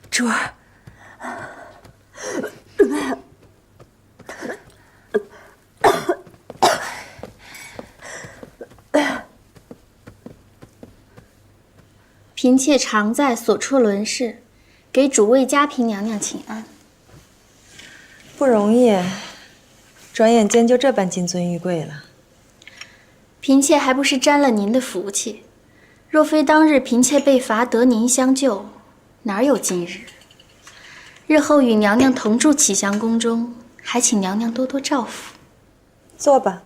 珠儿，嫔妾常在所处伦氏，给主位嘉嫔娘娘请安。不容易，转眼间就这般金尊玉贵了。嫔妾还不是沾了您的福气，若非当日嫔妾被罚得您相救，哪有今日？日后与娘娘同住启祥宫中，还请娘娘多多照拂。坐吧。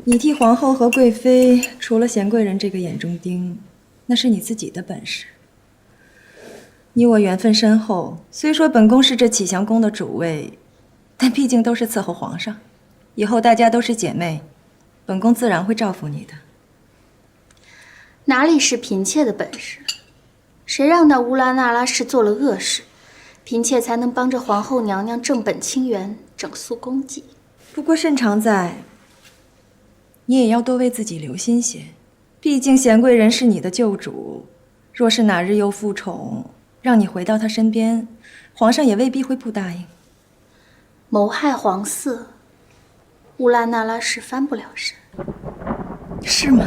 你替皇后和贵妃除了贤贵人这个眼中钉，那是你自己的本事。你我缘分深厚，虽说本宫是这启祥宫的主位，但毕竟都是伺候皇上。以后大家都是姐妹，本宫自然会照拂你的。哪里是嫔妾的本事？谁让那乌拉那拉氏做了恶事，嫔妾才能帮着皇后娘娘正本清源，整肃宫纪。不过慎常在，你也要多为自己留心些。毕竟贤贵人是你的救主，若是哪日又复宠，让你回到他身边，皇上也未必会不答应。谋害皇嗣，乌拉那拉氏翻不了身。是吗？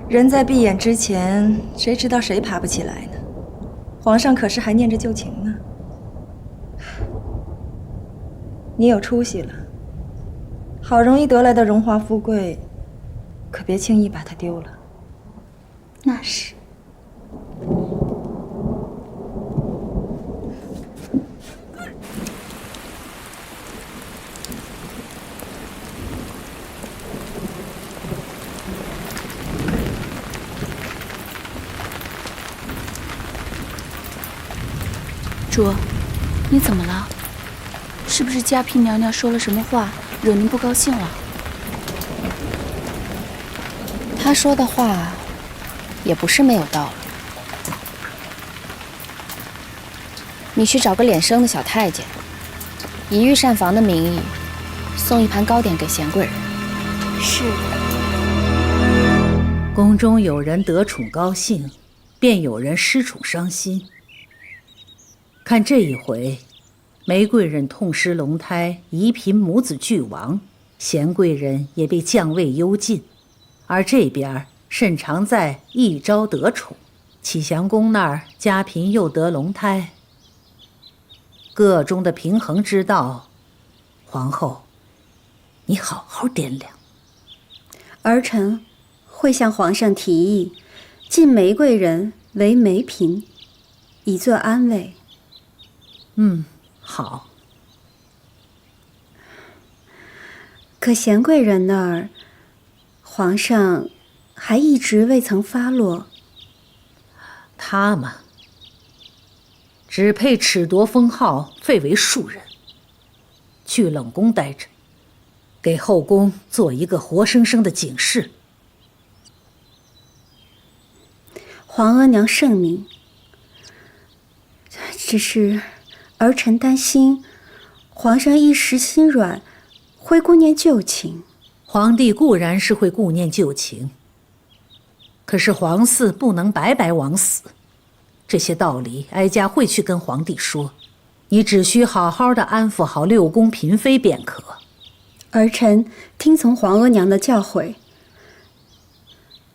人在闭眼之前，谁知道谁爬不起来呢？皇上可是还念着旧情呢。你有出息了，好容易得来的荣华富贵，可别轻易把它丢了。那是。主，你怎么了？是不是嘉嫔娘娘说了什么话，惹您不高兴了？她说的话，也不是没有道理。你去找个脸生的小太监，以御膳房的名义，送一盘糕点给贤贵人。是。宫中有人得宠高兴，便有人失宠伤心。看这一回，玫贵人痛失龙胎，宜嫔母子俱亡，贤贵人也被降位幽禁，而这边慎常在一朝得宠，启祥宫那儿嘉嫔又得龙胎，个中的平衡之道，皇后，你好好掂量。儿臣会向皇上提议，晋玫贵人为梅嫔，以作安慰。好。可贤贵人那儿，皇上还一直未曾发落。他嘛，只配褫夺封号，废为庶人，去冷宫待着，给后宫做一个活生生的警示。皇额娘圣明，只是儿臣担心皇上一时心软，会顾念旧情。皇帝固然是会顾念旧情，可是皇嗣不能白白枉死，这些道理哀家会去跟皇帝说，你只需好好的安抚好六宫嫔妃便可。儿臣听从皇额娘的教诲，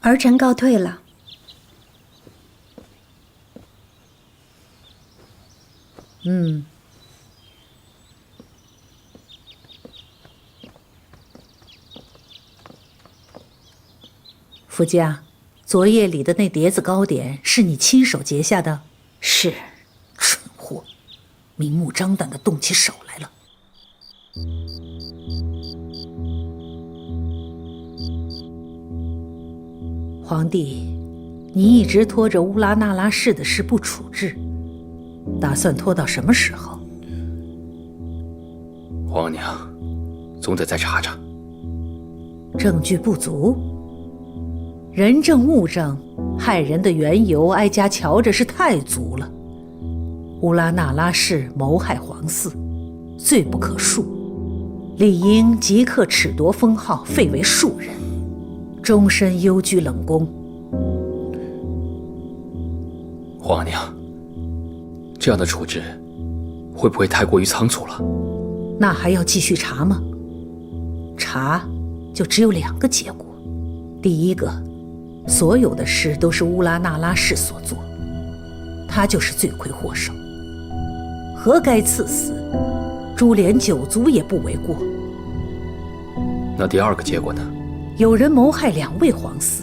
儿臣告退了。福家，昨夜里的那碟子糕点是你亲手结下的？是。蠢货，明目张胆地动起手来了。皇帝，你一直拖着乌拉那拉氏的事不处置，打算拖到什么时候？皇娘，总得再查查。证据不足，人证物证，害人的缘由，哀家瞧着是太足了。乌拉那拉氏谋害皇嗣，罪不可恕，理应即刻褫夺封号，废为庶人，终身幽居冷宫。皇阿娘，这样的处置会不会太过于仓促了？那还要继续查吗？查，就只有2个结果。第一个，所有的事都是乌拉那拉氏所做，他就是罪魁祸首，活该赐死，株连9族也不为过。那第2个结果呢？有人谋害2位皇嗣，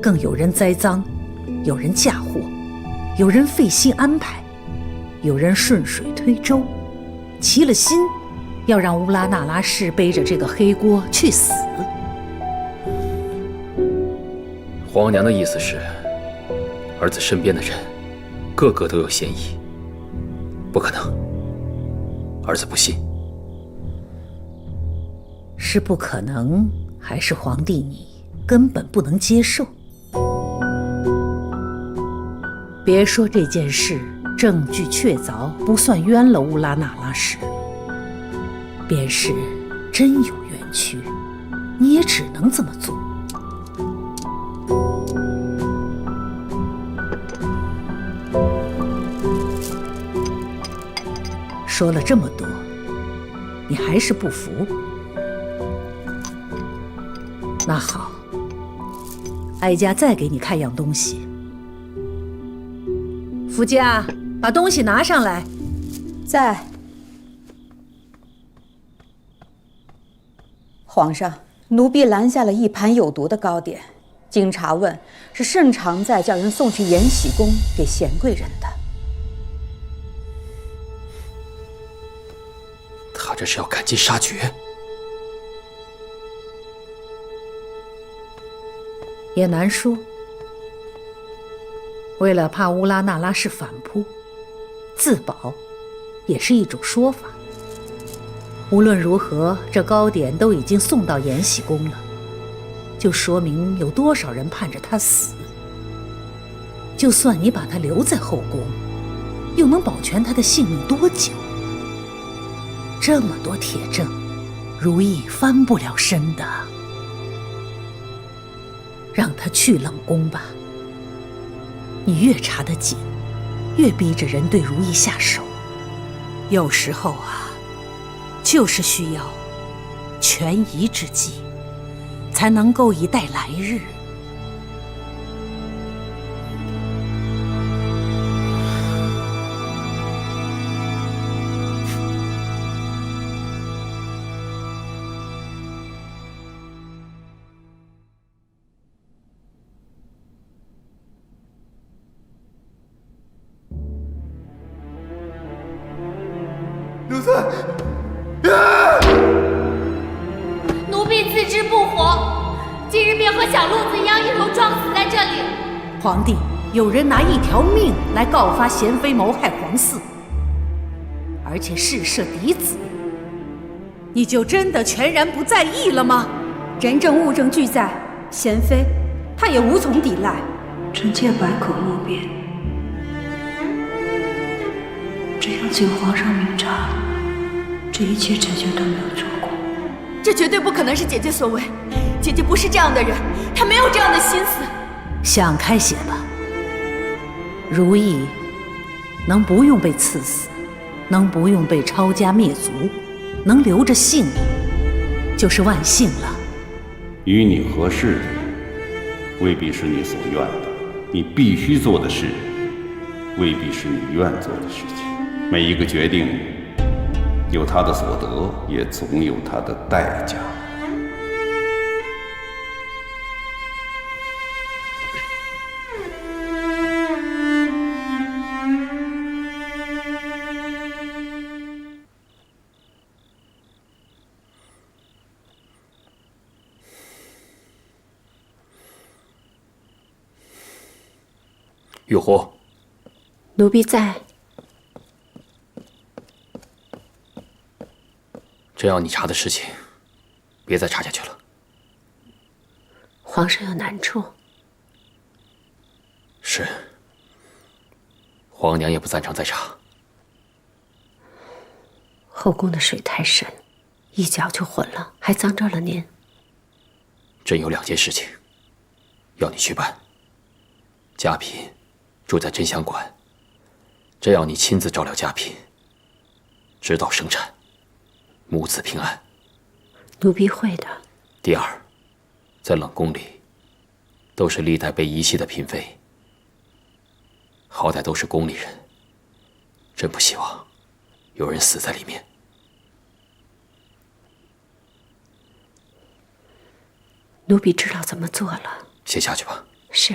更有人栽赃，有人嫁祸，有人费心安排，有人顺水推舟，齐了心要让乌拉那拉氏背着这个黑锅去死。皇阿娘的意思是，儿子身边的人个个都有嫌疑。不可能，儿子不信。是不可能，还是皇帝你根本不能接受？别说这件事证据确凿，不算冤了乌拉那拉氏，便是真有冤屈，你也只能这么做。说了这么多，你还是不服？那好，哀家再给你看样东西。福家，把东西拿上来。在。皇上，奴婢拦下了一盘有毒的糕点，经查问，是盛常在叫人送去延禧宫给贤贵人的。他这是要赶尽杀绝。也难说。为了怕乌拉那拉氏反扑，自保也是一种说法。无论如何，这糕点都已经送到延禧宫了，就说明有多少人盼着他死。就算你把他留在后宫，又能保全他的性命多久？这么多铁证，如意翻不了身的。让他去冷宫吧。你越查得紧，越逼着人对如意下手。有时候啊，就是需要权宜之计，才能够以待来日。刘三，奴婢自知不活，今日便和小鹿子一样一头撞死在这里。皇帝，有人拿1条命来告发贤妃谋害皇嗣，而且事涉嫡子，你就真的全然不在意了吗？人证物证俱在，贤妃她也无从抵赖。臣妾百口莫辩，只要请皇上明察，这一切臣妾都没有做过。这绝对不可能是姐姐所为，姐姐不是这样的人，她没有这样的心思。想开些吧，如意能不用被赐死，能不用被抄家灭族，能留着性命，就是万幸了。与你合适的未必是你所愿的，你必须做的事未必是你愿做的事情。每一个决定有它的所得，也总有它的代价。玉壶，奴婢在。真要你查的事情，别再查下去了。皇上有难处。是。皇娘也不赞成再查。后宫的水太深，一搅就浑了，还脏着了您。朕有2件事情要你去办：家嫔住在真香馆，这样你亲自照料家嫔，直到生产，母子平安。奴婢会的。第二，在冷宫里，都是历代被遗弃的嫔妃，好歹都是宫里人，真不希望有人死在里面。奴婢知道怎么做了。先下去吧。是。